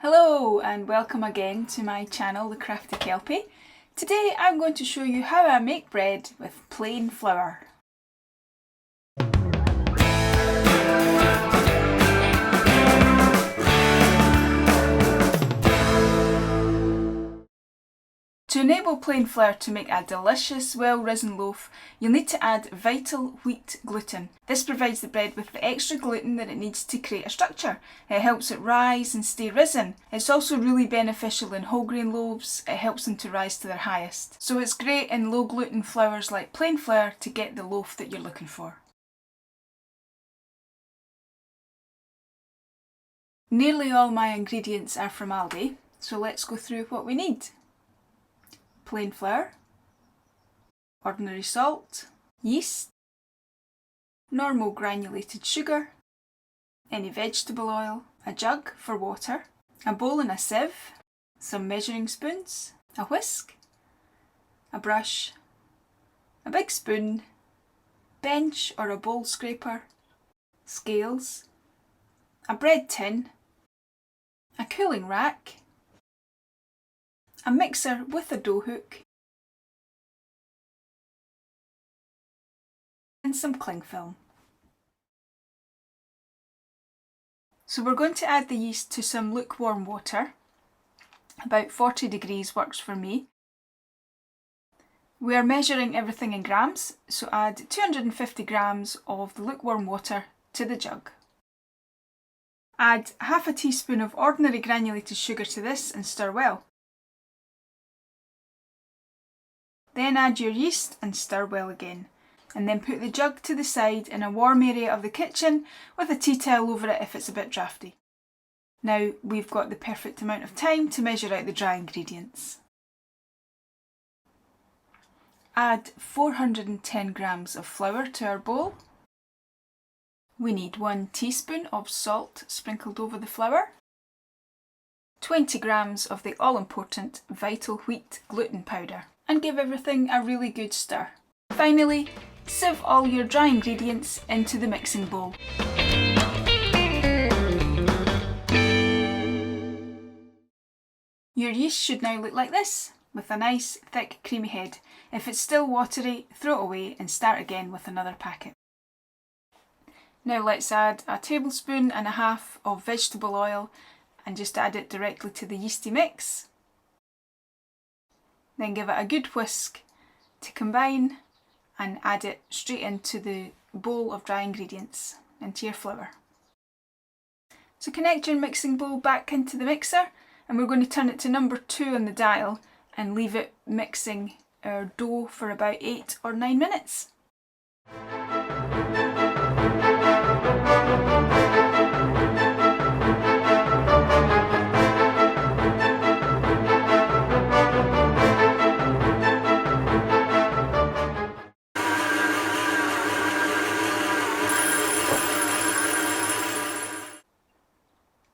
Hello and welcome again to my channel, The Crafty Kelpie. Today I'm going to show you how I make bread with plain flour. To enable plain flour to make a delicious, well-risen loaf, you'll need to add vital wheat gluten. This provides the bread with the extra gluten that it needs to create a structure. It helps it rise and stay risen. It's also really beneficial in whole grain loaves. It helps them to rise to their highest. So it's great in low gluten flours like plain flour to get the loaf that you're looking for. Nearly all my ingredients are from Aldi, so let's go through what we need. Plain flour, ordinary salt, yeast, normal granulated sugar, any vegetable oil, a jug for water, a bowl and a sieve, some measuring spoons, a whisk, a brush, a big spoon, bench or a bowl scraper, scales, a bread tin, a cooling rack, a mixer with a dough hook, and some cling film. So we're going to add the yeast to some lukewarm water. About 40 degrees works for me. We are measuring everything in grams, so add 250 grams of the lukewarm water to the jug. Add half a teaspoon of ordinary granulated sugar to this and stir well. Then add your yeast and stir well again, and then put the jug to the side in a warm area of the kitchen with a tea towel over it if it's a bit drafty. Now we've got the perfect amount of time to measure out the dry ingredients. Add 410 grams of flour to our bowl. We need 1 teaspoon of salt sprinkled over the flour, 20 grams of the all-important vital wheat gluten powder, and give everything a really good stir. Finally, sieve all your dry ingredients into the mixing bowl. Your yeast should now look like this, with a nice thick creamy head. If it's still watery, throw it away and start again with another packet. Now let's add a tablespoon and a half of vegetable oil and just add it directly to the yeasty mix. Then give it a good whisk to combine and add it straight into the bowl of dry ingredients, into your flour. So connect your mixing bowl back into the mixer, and we're going to turn it to number 2 on the dial and leave it mixing our dough for about 8 or 9 minutes.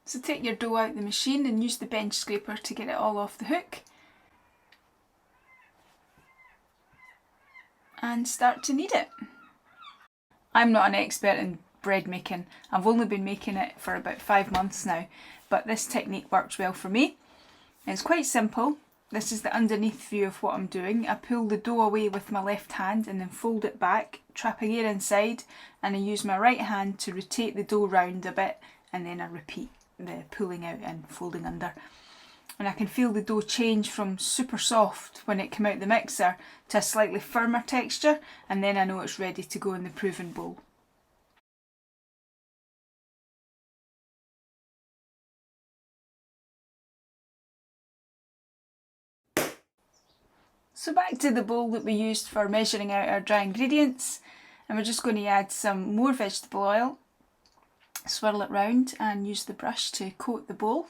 So take your dough out the machine and use the bench scraper to get it all off the hook. And start to knead it. I'm not an expert in bread making. I've only been making it for about 5 months now, but this technique works well for me. It's quite simple. This is the underneath view of what I'm doing. I pull the dough away with my left hand and then fold it back, trapping air inside, and I use my right hand to rotate the dough round a bit, and then I repeat the pulling out and folding under. And I can feel the dough change from super soft when it came out the mixer to a slightly firmer texture, and then I know it's ready to go in the proving bowl. So back to the bowl that we used for measuring out our dry ingredients, and we're just going to add some more vegetable oil, swirl it round and use the brush to coat the bowl,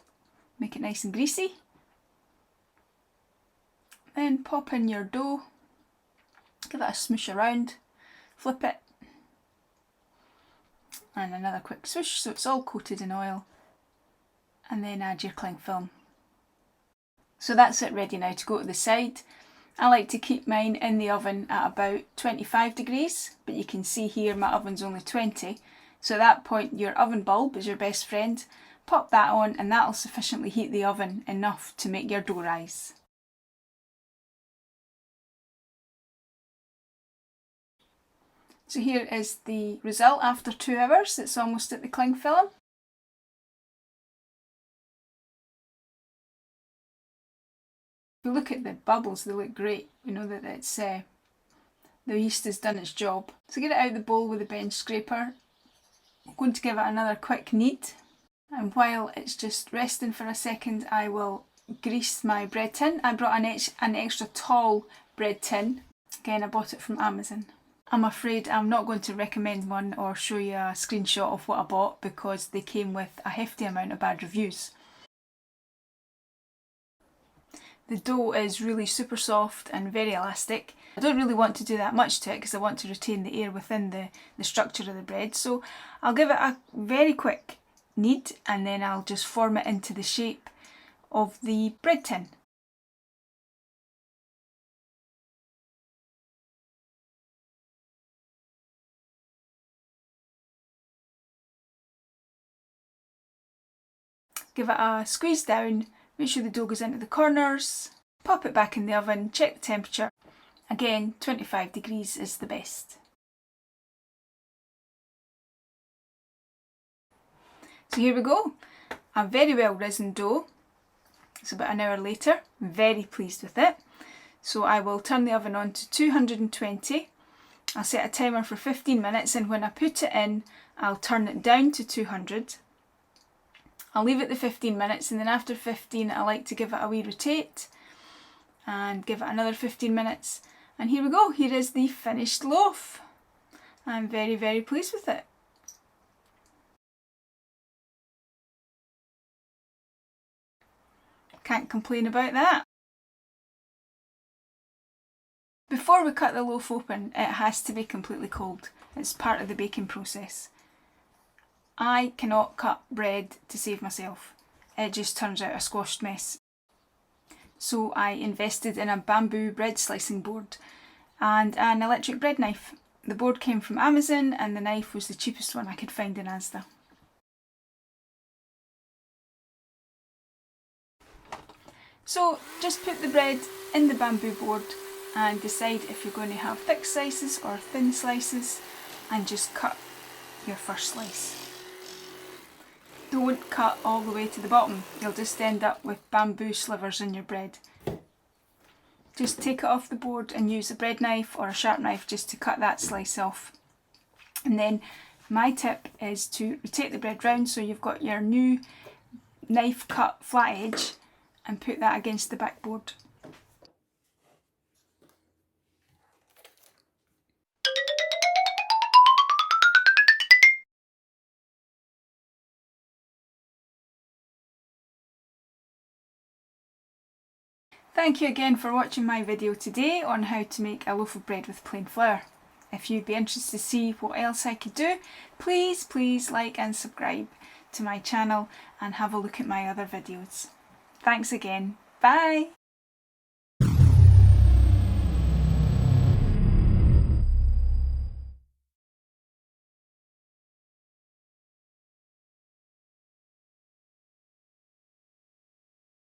make it nice and greasy. Then pop in your dough, give it a smoosh around, flip it, and another quick swoosh so it's all coated in oil, and then add your cling film. So that's it ready now to go to the side. I like to keep mine in the oven at about 25 degrees, but you can see here my oven's only 20. So at that point your oven bulb is your best friend. Pop that on and that'll sufficiently heat the oven enough to make your dough rise. So here is the result after 2 hours. It's almost at the cling film. If you look at the bubbles, they look great. You know that it's the yeast has done its job. So get it out of the bowl with a bench scraper. I'm going to give it another quick knead, and while it's just resting for a second, I will grease my bread tin. I brought an extra tall bread tin. Again, I bought it from Amazon. I'm afraid I'm not going to recommend one or show you a screenshot of what I bought because they came with a hefty amount of bad reviews. The dough is really super soft and very elastic. I don't really want to do that much to it because I want to retain the air within the structure of the bread. So I'll give it a very quick knead and then I'll just form it into the shape of the bread tin. Give it a squeeze down, make sure the dough goes into the corners, pop it back in the oven, check the temperature. Again, 25 degrees is the best. So here we go, a very well risen dough. It's about an hour later, very pleased with it. So I will turn the oven on to 220. I'll set a timer for 15 minutes and when I put it in, I'll turn it down to 200. I'll leave it the 15 minutes and then after 15 I like to give it a wee rotate and give it another 15 minutes. And here we go, here is the finished loaf. I'm very, very pleased with it. Can't complain about that. Before we cut the loaf open, it has to be completely cold. It's part of the baking process. I cannot cut bread to save myself. It just turns out a squashed mess. So I invested in a bamboo bread slicing board and an electric bread knife. The board came from Amazon and the knife was the cheapest one I could find in Asda. So just put the bread in the bamboo board and decide if you're going to have thick slices or thin slices and just cut your first slice. Don't cut all the way to the bottom, you'll just end up with bamboo slivers in your bread. Just take it off the board and use a bread knife or a sharp knife just to cut that slice off. And then my tip is to rotate the bread round so you've got your new knife cut flat edge and put that against the backboard. Thank you again for watching my video today on how to make a loaf of bread with plain flour. If you'd be interested to see what else I could do, please like and subscribe to my channel and have a look at my other videos. Thanks again. Bye!